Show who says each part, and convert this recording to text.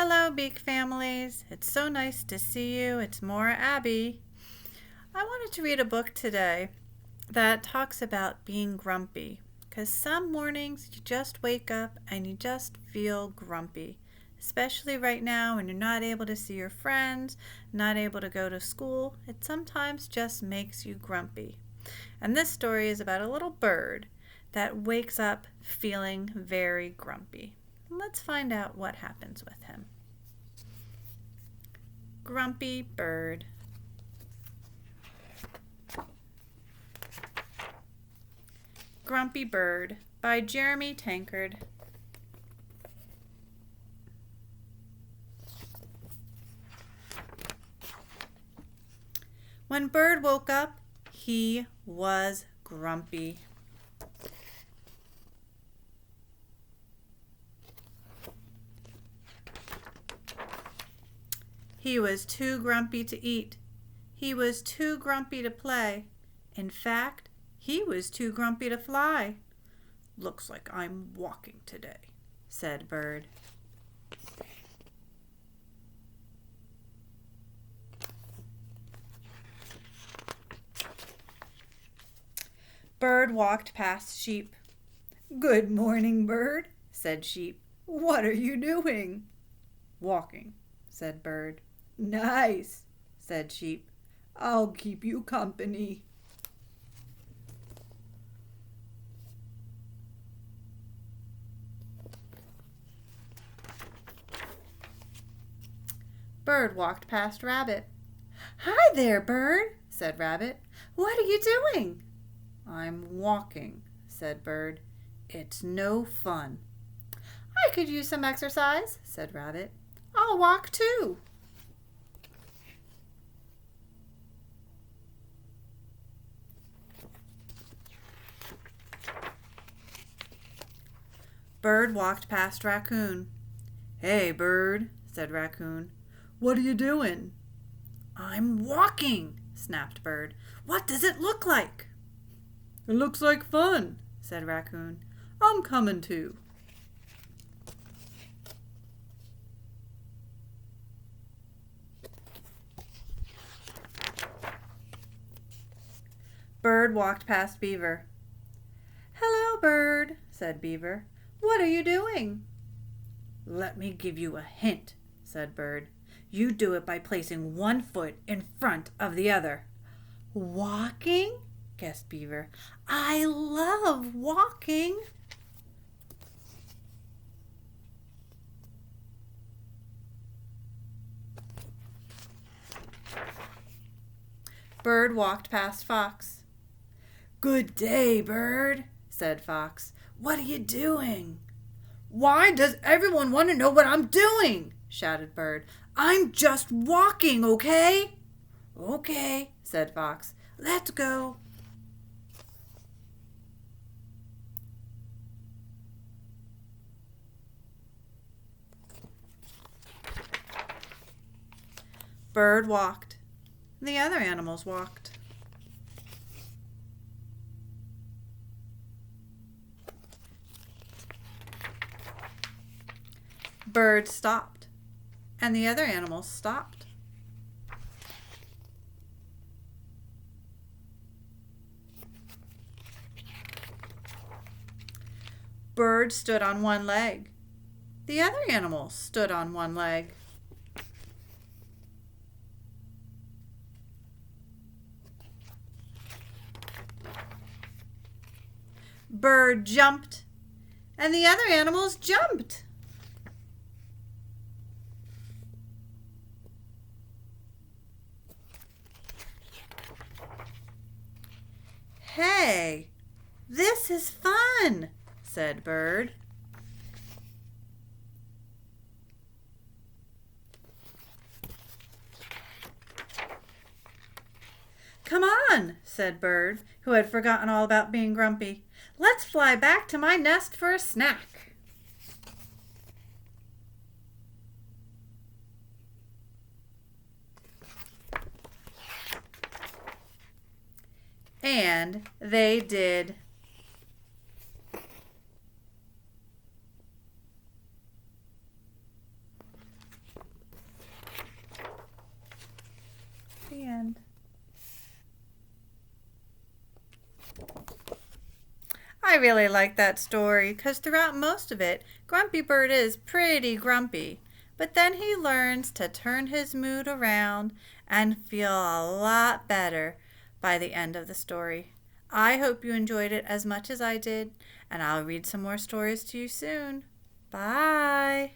Speaker 1: Hello, Beak families. It's so nice to see you. It's Maura Abbey. I wanted to read a book today that talks about being grumpy, because some mornings you just wake up and you just feel grumpy, especially right now when you're not able to see your friends, not able to go to school. It sometimes just makes you grumpy. And this story is about a little bird that wakes up feeling very grumpy. Let's find out what happens with him. Grumpy Bird. Grumpy Bird by Jeremy Tankard. When Bird woke up, he was grumpy. He was too grumpy to eat. He was too grumpy to play. In fact, he was too grumpy to fly. "Looks like I'm walking today," said Bird. Bird walked past Sheep. "Good morning, Bird," said Sheep. "What are you doing?" "Walking," said Bird. "Nice," said Sheep. "I'll keep you company." Bird walked past Rabbit. "Hi there, Bird," said Rabbit. "What are you doing?" "I'm walking," said Bird. "It's no fun." "I could use some exercise," said Rabbit. "I'll walk too." Bird walked past Raccoon. "Hey, Bird," said Raccoon. "What are you doing?" "I'm walking," snapped Bird. "What does it look like?" "It looks like fun," said Raccoon. "I'm coming too." Bird walked past Beaver. "Hello, Bird," said Beaver. "What are you doing?" "Let me give you a hint," said Bird. "You do it by placing one foot in front of the other." "Walking?" guessed Beaver. "I love walking." Bird walked past Fox. "Good day, Bird," said Fox. "What are you doing?" "Why does everyone want to know what I'm doing?" shouted Bird. "I'm just walking, okay?" "Okay," said Fox. "Let's go." Bird walked. The other animals walked. Bird stopped, and the other animals stopped. Bird stood on one leg. The other animals stood on one leg. Bird jumped, and the other animals jumped. "Hey, this is fun," said Bird. "Come on," said Bird, who had forgotten all about being grumpy. "Let's fly back to my nest for a snack." And they did. I really like that story because throughout most of it, Grumpy Bird is pretty grumpy. But then he learns to turn his mood around and feel a lot better by the end of the story. I hope you enjoyed it as much as I did, and I'll read some more stories to you soon. Bye.